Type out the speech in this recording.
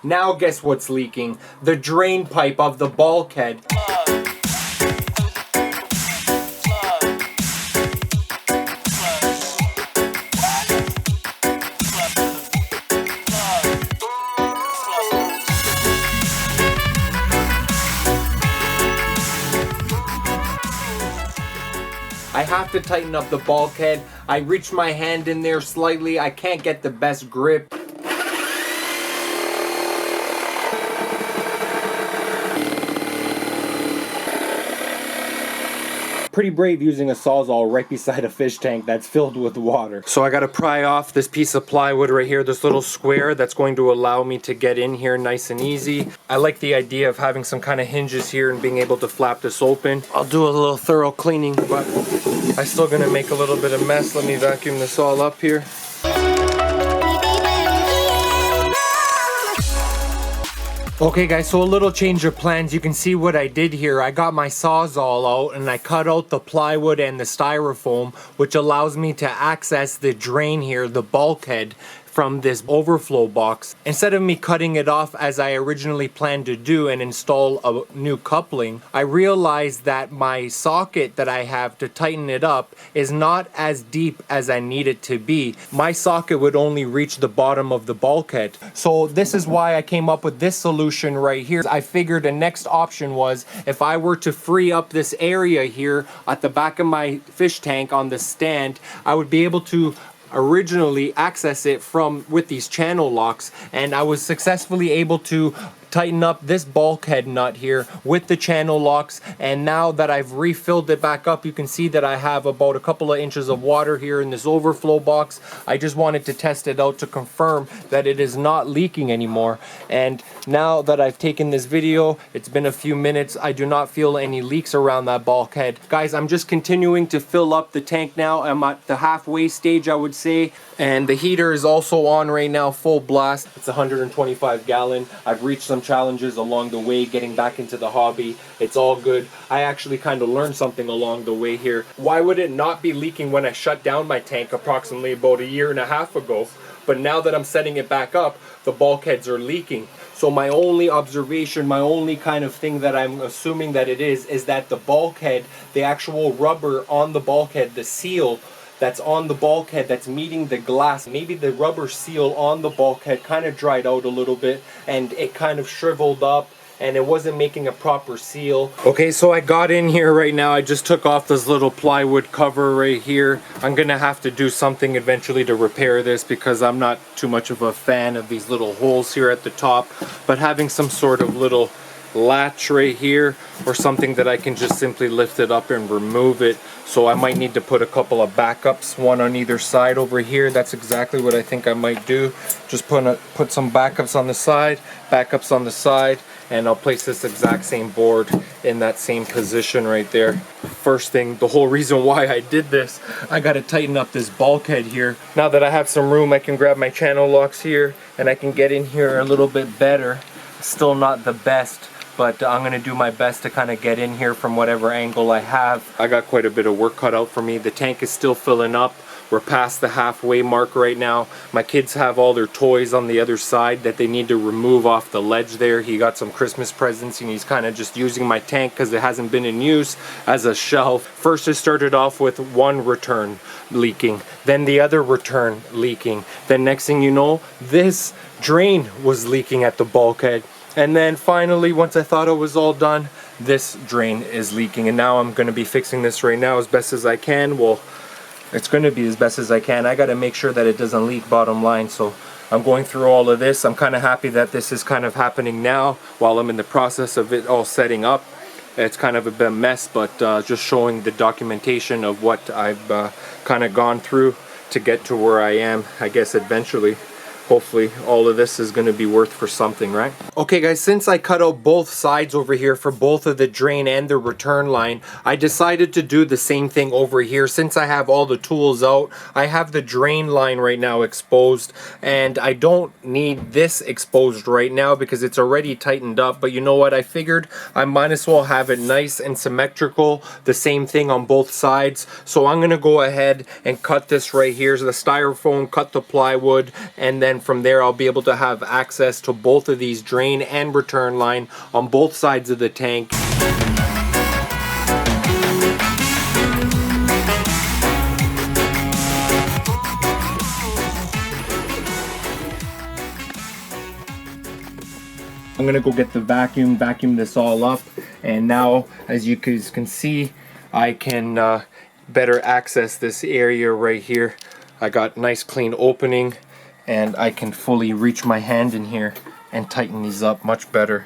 Now guess what's leaking? The drain pipe of the bulkhead. I have to tighten up the bulkhead. I reached my hand in there slightly. I can't get the best grip. Pretty brave using a sawzall right beside a fish tank that's filled with water. So I gotta pry off this piece of plywood right here, this little square that's going to allow me to get in here nice and easy. I like the idea of having some kind of hinges here and being able to flap this open. I'll do a little thorough cleaning, but I'm still gonna make a little bit of mess. Let me vacuum this all up here. Okay guys, so a little change of plans. You can see what I did here. I got my sawzall out and I cut out the plywood and the styrofoam, which allows me to access the drain here, the bulkhead, from this overflow box. Instead of me cutting it off as I originally planned to do and install a new coupling, I realized that my socket that I have to tighten it up is not as deep as I need it to be. My socket would only reach the bottom of the bulkhead. So this is why I came up with this solution right here. I figured the next option was if I were to free up this area here at the back of my fish tank on the stand, I would be able to originally access it from with these channel locks, and I was successfully able to tighten up this bulkhead nut here with the channel locks. And now that I've refilled it back up, you can see that I have about a couple of inches of water here in this overflow box. I just wanted to test it out to confirm that it is not leaking anymore. And now that I've taken this video, it's been a few minutes, I do not feel any leaks around that bulkhead. Guys, I'm just continuing to fill up the tank now. I'm at the halfway stage, I would say, and the heater is also on right now, full blast. It's 125 gallon. I've reached some challenges along the way getting back into the hobby. It's all good. I actually kind of learned something along the way here. Why would it not be leaking when I shut down my tank approximately about 1.5 years ago? But now that I'm setting it back up, the bulkheads are leaking. So my only observation, my only kind of thing that I'm assuming that it is that the bulkhead, the actual rubber on the bulkhead, the seal that's on the bulkhead that's meeting the glass, maybe the rubber seal on the bulkhead kind of dried out a little bit and it kind of shriveled up and it wasn't making a proper seal. Okay, so I got in here right now. I just took off this little plywood cover right here. I'm gonna have to do something eventually to repair this because I'm not too much of a fan of these little holes here at the top, but having some sort of little latch right here or something that I can just simply lift it up and remove it. So I might need to put a couple of backups, one on either side over here. That's exactly what I think I might do. Just put some backups on the side, backups on the side, and I'll place this exact same board in that same position right there. First thing, the whole reason why I did this, I gotta tighten up this bulkhead here. Now that I have some room, I can grab my channel locks here and I can get in here a little bit better. Still not the best, but I'm gonna do my best to kind of get in here from whatever angle I have. I got quite a bit of work cut out for me. The tank is still filling up. We're past the halfway mark right now. My kids have all their toys on the other side that they need to remove off the ledge there. He got some Christmas presents and he's kind of just using my tank because it hasn't been in use as a shelf. First it started off with one return leaking, then the other return leaking. Then next thing you know, this drain was leaking at the bulkhead. And then finally, once I thought it was all done, this drain is leaking. And now I'm gonna be fixing this right now as best as I can. Well, it's going to be as best as I can. I got to make sure that it doesn't leak, bottom line. So I'm going through all of this. I'm kind of happy that this is kind of happening now while I'm in the process of it all setting up. It's kind of a bit mess, but just showing the documentation of what I've kind of gone through to get to where I am, I guess eventually. Hopefully all of this is going to be worth for something, right? Okay guys, since I cut out both sides over here for both of the drain and the return line, I decided to do the same thing over here. Since I have all the tools out, I have the drain line right now exposed, and I don't need this exposed right now because it's already tightened up. But you know what, I figured I might as well have it nice and symmetrical, the same thing on both sides. So I'm going to go ahead and cut this right here, so the styrofoam, cut the plywood, and then then from there I'll be able to have access to both of these drain and return line on both sides of the tank. I'm gonna go get the vacuum this all up, and now as you guys can see, I can better access this area right here. I got nice clean opening, and I can fully reach my hand in here and tighten these up much better.